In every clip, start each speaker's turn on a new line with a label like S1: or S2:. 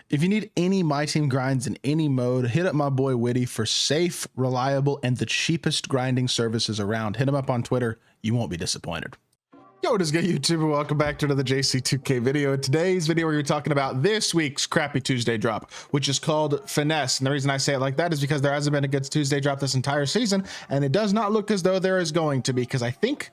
S1: If you need any MyTEAM grinds in any mode, hit up my boy Witty for safe, reliable, and the cheapest grinding services around. Hit him up on Twitter. You won't be disappointed. Yo, what is good, YouTube? Welcome back to another JC2K video. In today's video, we're talking about this week's Crappy Tuesday drop, which is called Finesse. And the reason I say it like that is because there hasn't been a good Tuesday drop this entire season, and it does not look as though there is going to be, because I think,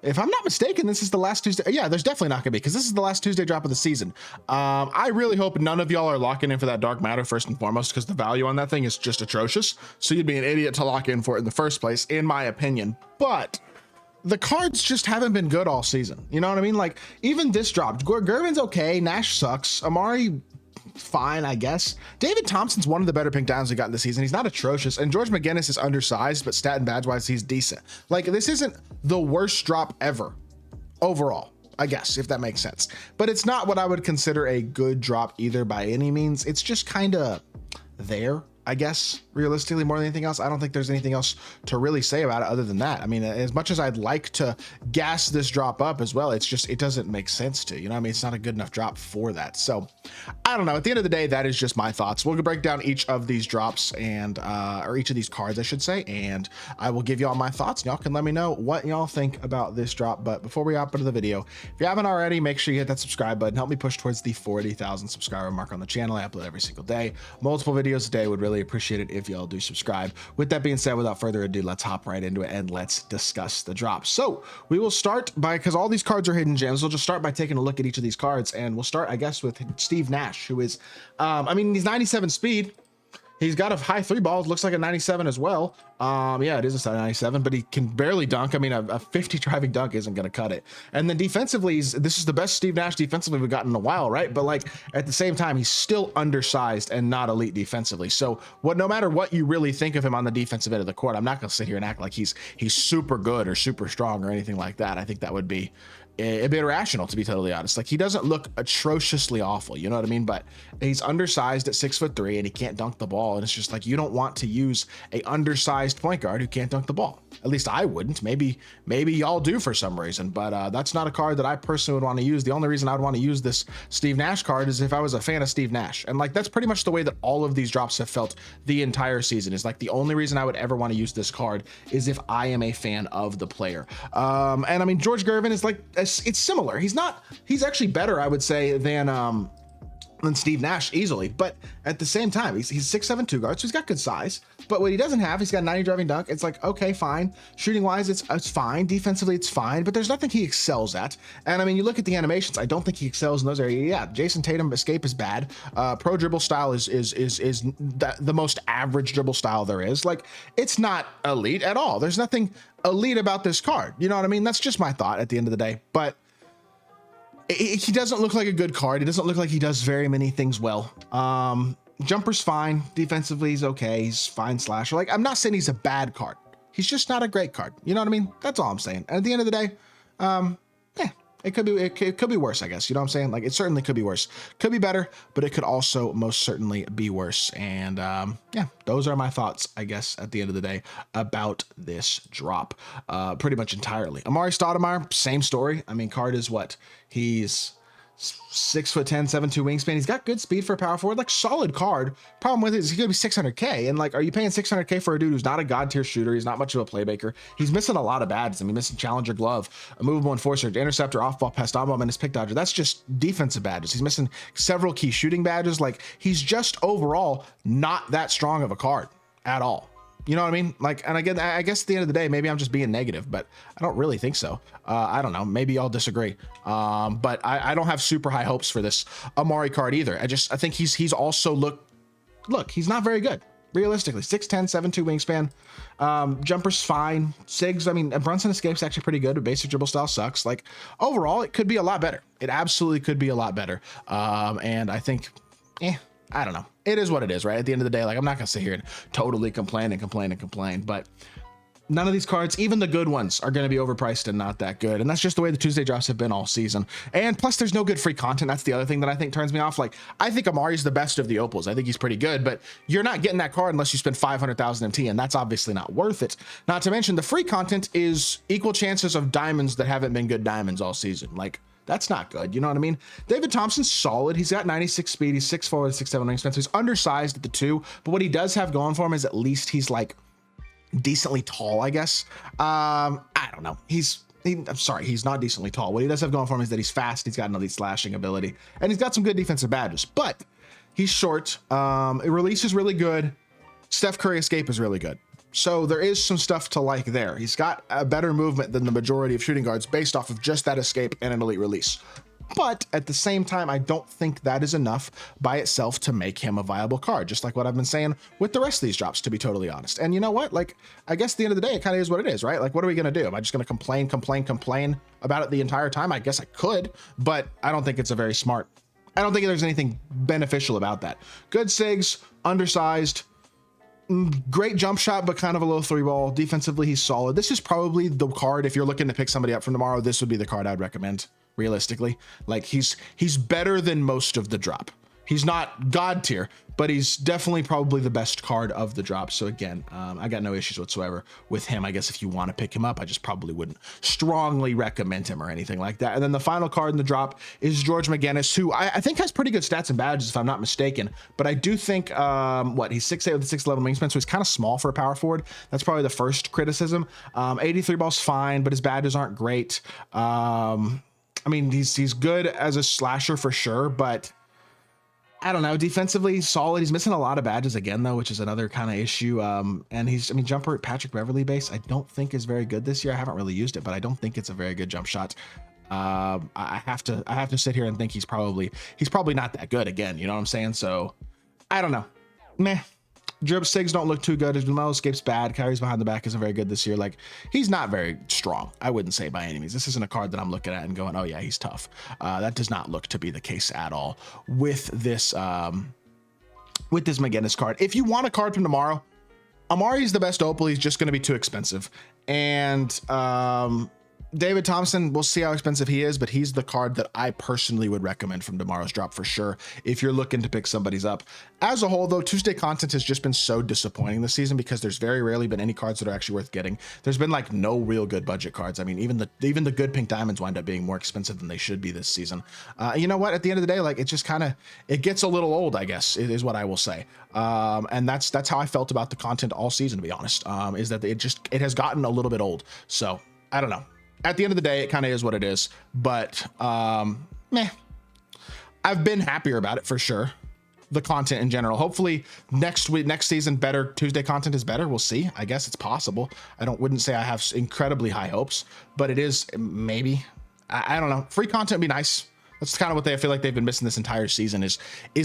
S1: if I'm not mistaken, this is the last Tuesday. Yeah, there's definitely not gonna be, because this is the last Tuesday drop of the season. I really hope none of y'all are locking in for that dark matter first and foremost, because the value on that thing is just atrocious. So you'd be an idiot to lock in for it in the first place, in my opinion. But the cards just haven't been good all season. You know what I mean? Like, even this drop, Gervin's okay, Nash sucks, Amar'e fine, I guess. David Thompson's one of the better pink diamonds we got this season. He's not atrocious, and George McGinnis is undersized, but stat and badge wise, he's decent. Like, this isn't the worst drop ever overall, I guess, if that makes sense. But it's not what I would consider a good drop either by any means. It's just kind of there, I guess, realistically, more than anything else. I don't think there's anything else to really say about it other than that. I mean, as much as I'd like to gas this drop up as well, it's just, it doesn't make sense to, you know what I mean? It's not a good enough drop for that. So I don't know. At the end of the day, that is just my thoughts. We'll break down each of these drops and, or each of these cards, I should say, and I will give y'all my thoughts, and y'all can let me know what y'all think about this drop. But before we hop into the video, if you haven't already, make sure you hit that subscribe button. Help me push towards the 40,000 subscriber mark on the channel. I upload every single day, multiple videos a day. Would really appreciate it if y'all do subscribe. With that being said, without further ado, let's hop right into it and let's discuss the drop. So we will start by, because all these cards are hidden gems, we'll just start by taking a look at each of these cards, and we'll start, I guess, with Steve Nash, who is, I mean, he's 97 speed. He's got a high 3 balls, looks like a 97 as well. Yeah, it is a 97, but he can barely dunk. I mean, a 50 driving dunk isn't going to cut it. And then defensively, this is the best Steve Nash defensively we've gotten in a while, right? But like, at the same time, he's still undersized and not elite defensively. So no matter what you really think of him on the defensive end of the court, I'm not going to sit here and act like he's super good or super strong or anything like that. I think that would be a bit irrational, to be totally honest. Like, he doesn't look atrociously awful, you know what I mean? But he's undersized at 6'3" and he can't dunk the ball. And it's just like, you don't want to use a undersized point guard who can't dunk the ball. At least I wouldn't. Maybe y'all do for some reason, but that's not a card that I personally would want to use. The only reason I would want to use this Steve Nash card is if I was a fan of Steve Nash. And like, that's pretty much the way that all of these drops have felt the entire season. Is like, the only reason I would ever want to use this card is if I am a fan of the player. And I mean, George Gervin is like, it's similar. He's actually better, I would say, than Steve Nash easily, but at the same time, he's 6'7" 2 guard, so he's got good size. But what he doesn't have, he's got 90 driving dunk. It's like, okay, fine. Shooting wise, it's fine. Defensively, it's fine, but there's nothing he excels at. And I mean, you look at the animations, I don't think he excels in those areas. Yeah, Jason Tatum escape is bad. Pro dribble style is the most average dribble style there is. Like, it's not elite at all. There's nothing elite about this card. You know what I mean? That's just my thought at the end of the day. But he doesn't look like a good card. He doesn't look like he does very many things well. Jumper's fine. Defensively, he's okay. He's fine slasher. Like, I'm not saying he's a bad card. He's just not a great card. You know what I mean? That's all I'm saying. And at the end of the day, yeah, it could be worse, I guess. You know what I'm saying? Like, it certainly could be worse. Could be better, but it could also most certainly be worse. And yeah, those are my thoughts, I guess, at the end of the day about this drop, pretty much entirely. Amar'e Stoudemire, same story. I mean, card is what? He's 6'10", 7'2" wingspan. He's got good speed for a power forward, like solid card. Problem with it is he's gonna be 600K, and like, are you paying 600K for a dude who's not a god tier shooter? He's not much of a playmaker. He's missing a lot of badges. I mean, missing challenger glove, a movable enforcer, interceptor, off ball pass, on ball, and his pick dodger. That's just defensive badges. He's missing several key shooting badges. Like, he's just overall not that strong of a card at all. You know what I mean? Like, and again, I guess at the end of the day, maybe I'm just being negative, but I don't really think so. I don't know. Maybe y'all disagree. But I don't have super high hopes for this Amar'e card either. I think he's also look, he's not very good. Realistically, 6'10", 7'2" wingspan. Jumper's fine. Sigs, I mean, Brunson escape's actually pretty good, but basic dribble style sucks. Like, overall, it could be a lot better. It absolutely could be a lot better. And I think, I don't know. It is what it is, right? At the end of the day, like, I'm not gonna sit here and totally complain, but none of these cards, even the good ones, are going to be overpriced and not that good. And that's just the way the Tuesday drops have been all season. And plus, there's no good free content. That's the other thing that I think turns me off. Like, I think Amar'e's the best of the opals. I think he's pretty good, but you're not getting that card unless you spend 500,000 MT, and that's obviously not worth it. Not to mention, the free content is equal chances of diamonds that haven't been good diamonds all season. Like, That's not good. You know what I mean? David Thompson's solid. He's got 96 speed. He's 6'4" with 6'7" wingspan. So he's undersized at the 2, but what he does have going for him is at least he's like decently tall, I guess. I don't know. I'm sorry, he's not decently tall. What he does have going for him is that he's fast. He's got an elite slashing ability, and he's got some good defensive badges, but he's short. Release is really good. Steph Curry escape is really good. So there is some stuff to like there. He's got a better movement than the majority of shooting guards based off of just that escape and an elite release. But at the same time, I don't think that is enough by itself to make him a viable card, just like what I've been saying with the rest of these drops, to be totally honest. And you know what? Like, I guess at the end of the day, it kind of is what it is, right? Like, what are we going to do? Am I just going to complain about it the entire time? I guess I could, but I don't think it's a very smart. I don't think there's anything beneficial about that. Good SIGs, undersized, great jump shot, but kind of a low 3-ball. Defensively, he's solid. This is probably the card, if you're looking to pick somebody up from tomorrow, this would be the card I'd recommend, realistically. Like, he's better than most of the drop. He's not God tier, but he's definitely probably the best card of the drop. So again, I got no issues whatsoever with him. I guess if you want to pick him up, I just probably wouldn't strongly recommend him or anything like that. And then the final card in the drop is George McGinnis, who I think has pretty good stats and badges, if I'm not mistaken. But I do think, he's 6'8" with a 6'11" wingspan, so he's kind of small for a power forward. That's probably the first criticism. 83 ball's fine, but his badges aren't great. I mean, he's good as a slasher for sure, but I don't know, defensively solid. He's missing a lot of badges again, though, which is another kind of issue. And jumper Patrick Beverly base, I don't think is very good this year. I haven't really used it, but I don't think it's a very good jump shot. I have to sit here and think he's probably not that good again. You know what I'm saying? So I don't know. Meh. Drip SIGs don't look too good. His Lumelo escape's bad. Carries behind the back isn't very good this year. Like, he's not very strong, I wouldn't say by any means. This isn't a card that I'm looking at and going, oh yeah, he's tough. That does not look to be the case at all with this McGinnis card. If you want a card from tomorrow, Amari's the best opal. He's just going to be too expensive. And David Thompson, we'll see how expensive he is, but he's the card that I personally would recommend from tomorrow's drop for sure, if you're looking to pick somebody's up. As a whole, though, Tuesday content has just been so disappointing this season because there's very rarely been any cards that are actually worth getting. There's been like no real good budget cards. I mean, even the good pink diamonds wind up being more expensive than they should be this season. You know what? At the end of the day, like, it just kind of, it gets a little old, I guess, is what I will say. And that's how I felt about the content all season, to be honest, is that it has gotten a little bit old. So I don't know. At the end of the day, it kind of is what it is, but meh. I've been happier about it for sure. The content in general. Hopefully next season, better Tuesday content is better. We'll see. I guess it's possible. wouldn't say I have incredibly high hopes, but it is maybe. I don't know. Free content would be nice. That's kind of what I feel like they've been missing this entire season is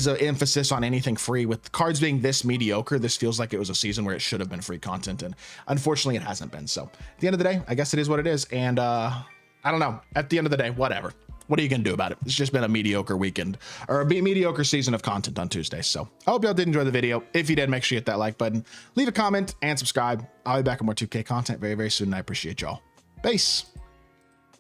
S1: an emphasis on anything free. With cards being this mediocre, this feels like it was a season where it should have been free content, and unfortunately it hasn't been. So at the end of the day, I guess it is what it is. And I don't know, at the end of the day, whatever. What are you gonna do about it? It's just been a mediocre weekend, or a mediocre season of content on Tuesday. So I hope y'all did enjoy the video. If you did, make sure you hit that like button, leave a comment, and subscribe. I'll be back with more 2K content very, very soon, and I appreciate y'all. Peace.